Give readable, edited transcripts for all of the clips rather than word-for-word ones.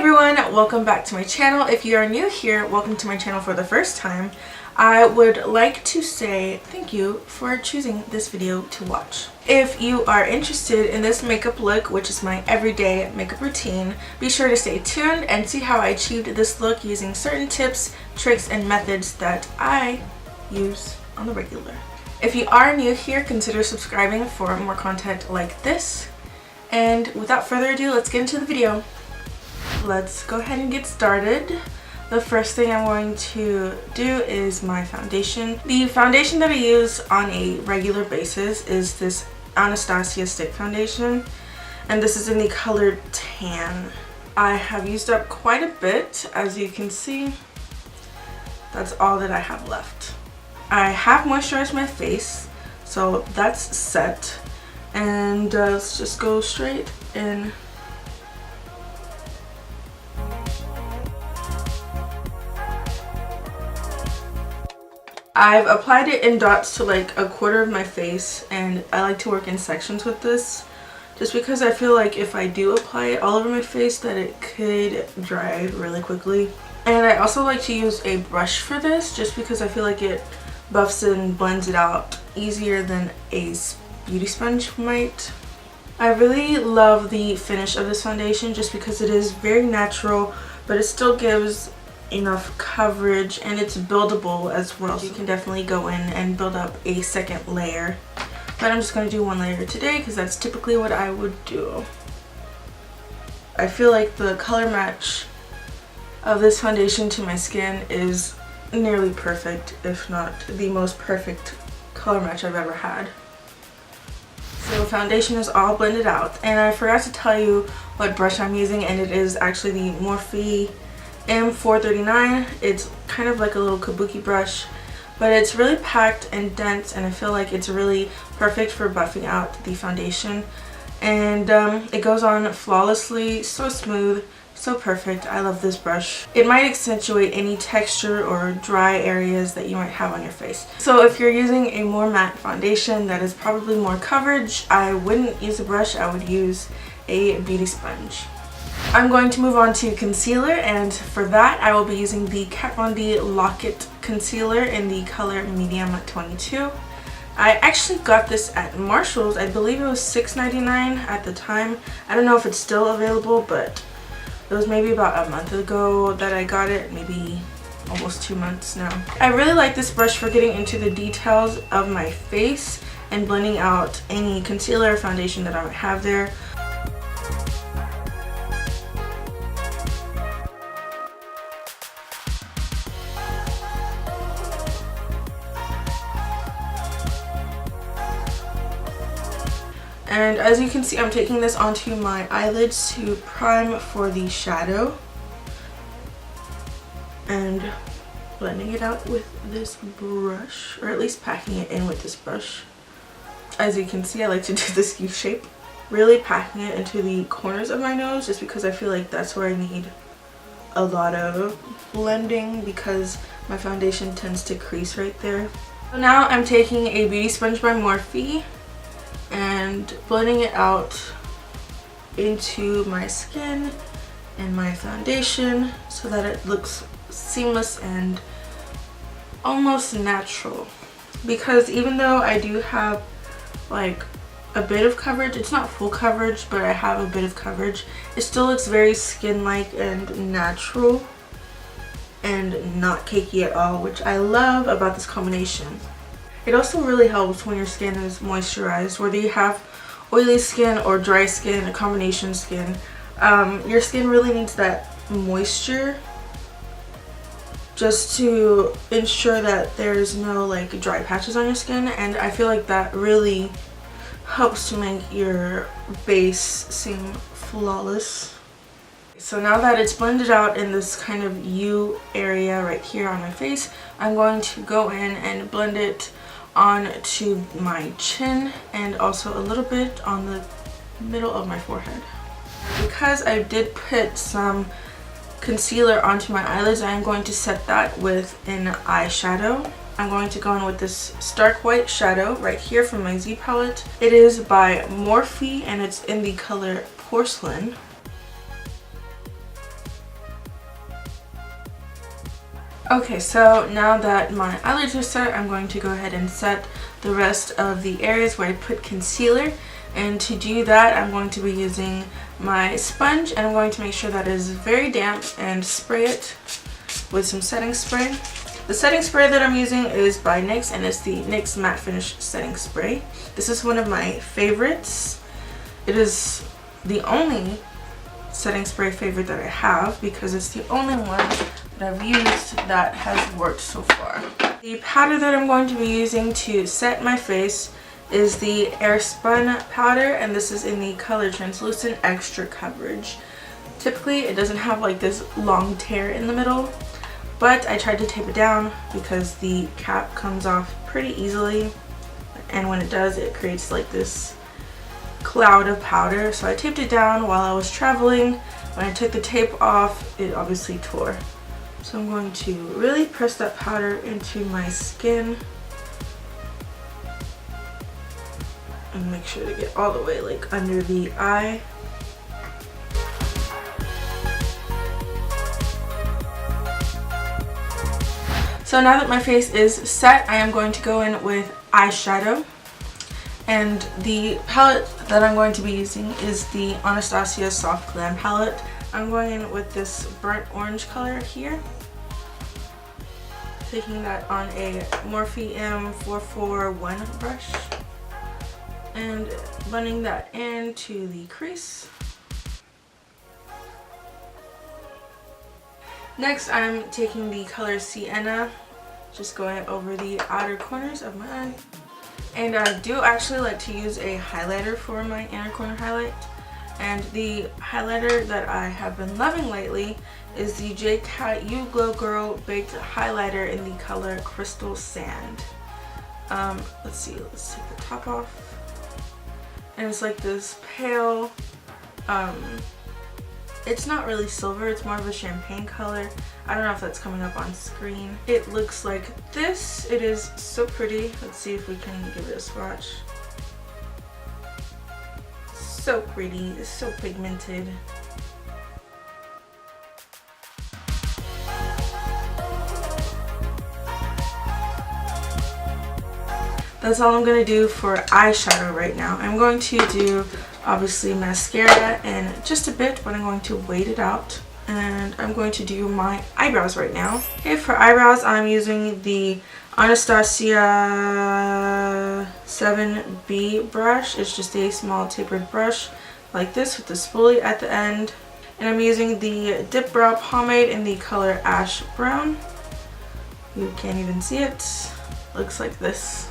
everyone, welcome back to my channel. If you are new here, welcome to my channel for the first time. I would like to say thank you for choosing this video to watch. If you are interested in this makeup look, which is my everyday makeup routine, be sure to stay tuned and see how I achieved this look using certain tips, tricks, and methods that I use on the regular. If you are new here, consider subscribing for more content like this. And without further ado, let's get into the video. Let's go ahead and get started. The first thing I'm going to do is my foundation. The foundation that I use on a regular basis is this Anastasia stick foundation, and this is in the color tan. I have used up quite a bit, as you can see. That's all that I have left. I have moisturized my face, so that's set, and let's just go straight in. I've applied it in dots to like a quarter of my face, and I like to work in sections with this just because I feel like if I do apply it all over my face that it could dry really quickly. And I also like to use a brush for this just because I feel like it buffs and blends it out easier than a beauty sponge might. I really love the finish of this foundation just because it is very natural, but it still gives enough coverage and it's buildable as well, so you can definitely go in and build up a second layer, but I'm just going to do one layer today because that's typically what I would do. I feel like the color match of this foundation to my skin is nearly perfect, if not the most perfect color match I've ever had. So foundation is all blended out, and I forgot to tell you what brush I'm using, and it is actually the Morphe M439. It's kind of like a little kabuki brush, but it's really packed and dense, and I feel like it's really perfect for buffing out the foundation, and it goes on flawlessly, so smooth, so perfect. I love this brush. It might accentuate any texture or dry areas that you might have on your face. So if you're using a more matte foundation that is probably more coverage, I wouldn't use a brush, I would use a beauty sponge. I'm going to move on to concealer, and for that I will be using the Kat Von D Lock-It Concealer in the color Medium 22. I actually got this at Marshall's. I believe it was $6.99 at the time. I don't know if it's still available, but it was maybe about a month ago that I got it, maybe almost 2 months now. I really like this brush for getting into the details of my face and blending out any concealer or foundation that I might have there. And as you can see, I'm taking this onto my eyelids to prime for the shadow and blending it out with this brush, or at least packing it in with this brush. As you can see, I like to do this U shape, really packing it into the corners of my nose just because I feel like that's where I need a lot of blending because my foundation tends to crease right there. So now I'm taking a beauty sponge by Morphe and blending it out into my skin and my foundation so that it looks seamless and almost natural, because even though I do have like a bit of coverage, it's not full coverage, but I have a bit of coverage, it still looks very skin-like and natural and not cakey at all, which I love about this combination. It also really helps when your skin is moisturized, whether you have oily skin or dry skin, a combination skin. Your skin really needs that moisture just to ensure that there's no like dry patches on your skin, and I feel like that really helps to make your base seem flawless. So now that it's blended out in this kind of U area right here on my face, I'm going to go in and blend it onto my chin and also a little bit on the middle of my forehead. Because I did put some concealer onto my eyelids, I am going to set that with an eyeshadow. I'm going to go in with this stark white shadow right here from my Z palette. It is by Morphe and it's in the color Porcelain. Okay, so now that my eyelids are set, I'm going to go ahead and set the rest of the areas where I put concealer. And to do that, I'm going to be using my sponge, and I'm going to make sure that it is very damp and spray it with some setting spray. The setting spray that I'm using is by NYX, and it's the NYX Matte Finish Setting Spray. This is one of my favorites. It is the only setting spray favorite that I have because it's the only one that I've used that has worked so far. The powder that I'm going to be using to set my face is the Airspun powder, and this is in the color Translucent Extra Coverage. Typically it doesn't have like this long tear in the middle, but I tried to tape it down because the cap comes off pretty easily, and when it does, it creates like this cloud of powder. So I taped it down while I was traveling. When I took the tape off, it obviously tore. So I'm going to really press that powder into my skin and make sure to get all the way like under the eye. So now that my face is set, I am going to go in with eyeshadow. And the palette that I'm going to be using is the Anastasia Soft Glam palette. I'm going in with this burnt orange color here. Taking that on a Morphe M441 brush. And blending that into the crease. Next, I'm taking the color Sienna, just going over the outer corners of my eye. And I do actually like to use a highlighter for my inner corner highlight. And the highlighter that I have been loving lately is the J-Cat You Glow Girl Baked Highlighter in the color Crystal Sand. Let's see, let's take the top off. And it's like this pale, it's not really silver, it's more of a champagne color. I don't know if that's coming up on screen. It looks like this. It is so pretty. Let's see if we can give it a swatch. So pretty, it's so pigmented. That's all I'm going to do for eyeshadow right now. I'm going to do obviously mascara in just a bit, but I'm going to wait it out. And I'm going to do my eyebrows right now. Okay, for eyebrows I'm using the Anastasia 7B brush. It's just a small tapered brush like this with the spoolie at the end. And I'm using the Dip Brow Pomade in the color Ash Brown. You can't even see it. Looks like this.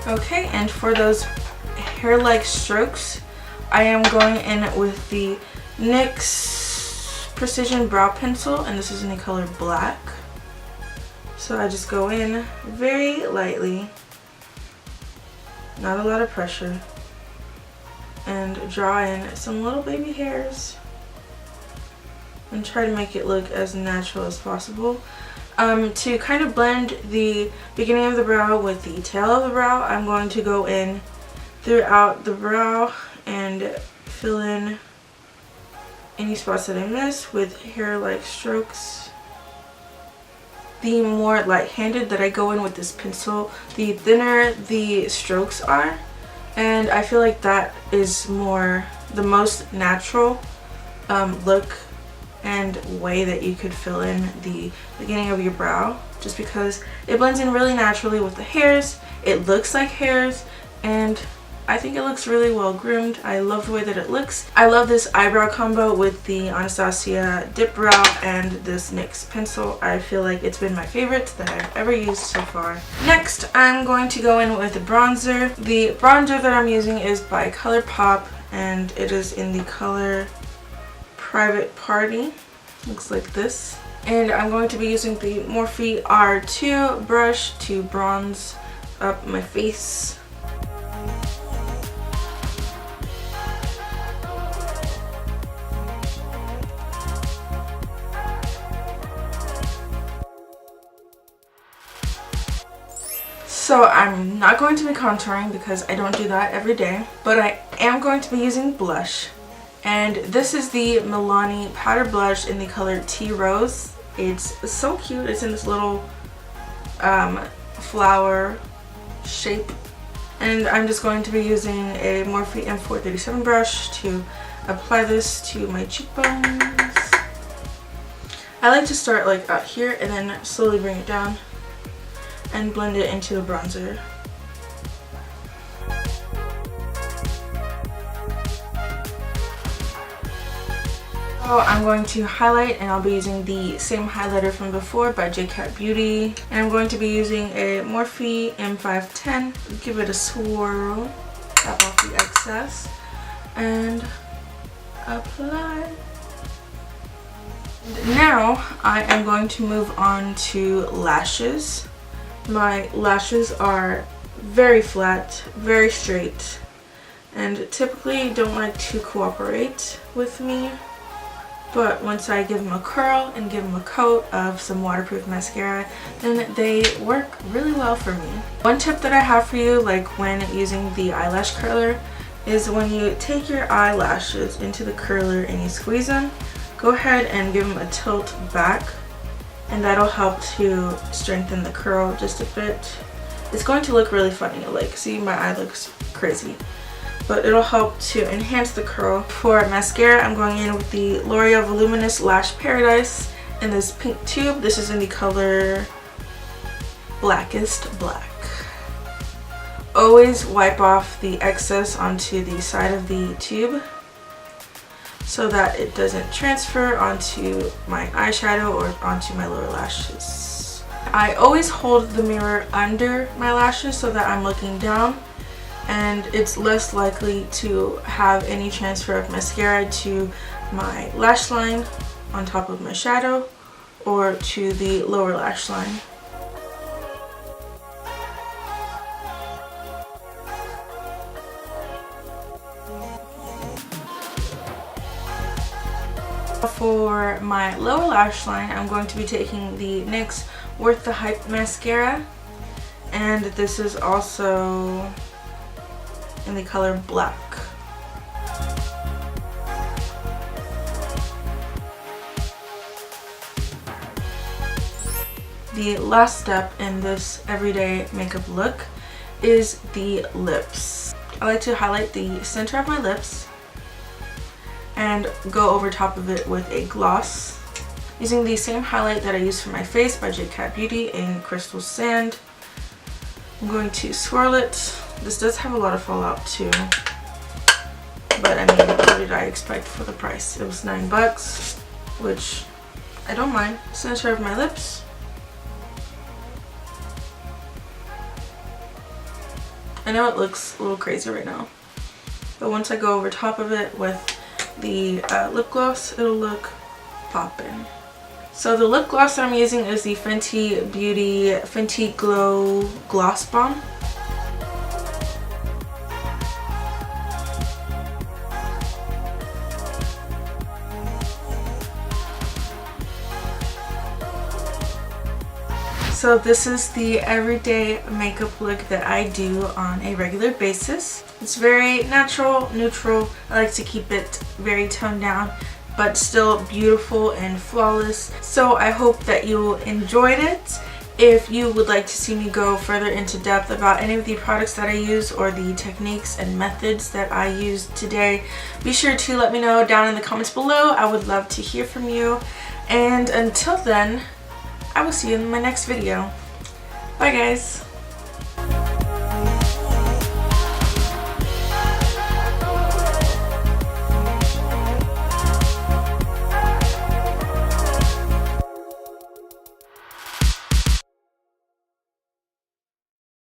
Okay, and for those hair-like strokes, I am going in with the NYX Precision Brow Pencil, and this is in the color Black. So I just go in very lightly, not a lot of pressure, and draw in some little baby hairs and try to make it look as natural as possible. To kind of blend the beginning of the brow with the tail of the brow, I'm going to go in throughout the brow and fill in any spots that I miss with hair-like strokes. The more light-handed that I go in with this pencil, the thinner the strokes are, and I feel like that is the most natural look and way that you could fill in the beginning of your brow, just because it blends in really naturally with the hairs. It looks like hairs, and I think it looks really well groomed. I love the way that it looks. I love this eyebrow combo with the Anastasia Dip Brow and this NYX pencil. I feel like it's been my favorite that I've ever used so far. Next, I'm going to go in with the bronzer. The bronzer that I'm using is by ColourPop, and it is in the color Private Party. Looks like this. And I'm going to be using the Morphe R2 brush to bronze up my face. So I'm not going to be contouring because I don't do that every day, but I am going to be using blush. And this is the Milani powder blush in the color Tea Rose. It's so cute. It's in this little flower shape. And I'm just going to be using a Morphe M437 brush to apply this to my cheekbones. I like to start like out here and then slowly bring it down and blend it into the bronzer. So I'm going to highlight, and I'll be using the same highlighter from before by J-Cat Beauty. And I'm going to be using a Morphe M510. Give it a swirl, tap off the excess, and apply. Now I am going to move on to lashes. My lashes are very flat, very straight, and typically don't like to cooperate with me. But once I give them a curl and give them a coat of some waterproof mascara, then they work really well for me. One tip that I have for you, like when using the eyelash curler, is when you take your eyelashes into the curler and you squeeze them, go ahead and give them a tilt back, and that'll help to strengthen the curl just a bit. It's going to look really funny, like see my eye looks crazy, but it'll help to enhance the curl. For mascara, I'm going in with the L'Oreal Voluminous Lash Paradise in this pink tube. This is in the color Blackest Black. Always wipe off the excess onto the side of the tube so that it doesn't transfer onto my eyeshadow or onto my lower lashes. I always hold the mirror under my lashes so that I'm looking down, and it's less likely to have any transfer of mascara to my lash line on top of my shadow or to the lower lash line. For my lower lash line, I'm going to be taking the NYX Worth the Hype mascara, and this is also in the color Black. The last step in this everyday makeup look is the lips. I like to highlight the center of my lips and go over top of it with a gloss using the same highlight that I used for my face by J-Cat Beauty in Crystal Sand. I'm going to swirl it. This does have a lot of fallout too, but I mean, what did I expect for the price? It was $9, which I don't mind. Center of my lips. I know it looks a little crazy right now, but once I go over top of it with the lip gloss, it'll look poppin'. So the lip gloss that I'm using is the Fenty Beauty Fenty Glow Gloss Bomb. So this is the everyday makeup look that I do on a regular basis. It's very natural, neutral. I like to keep it very toned down, but still beautiful and flawless. So I hope that you enjoyed it. If you would like to see me go further into depth about any of the products that I use or the techniques and methods that I used today, be sure to let me know down in the comments below. I would love to hear from you. And until then, I will see you in my next video. Bye guys.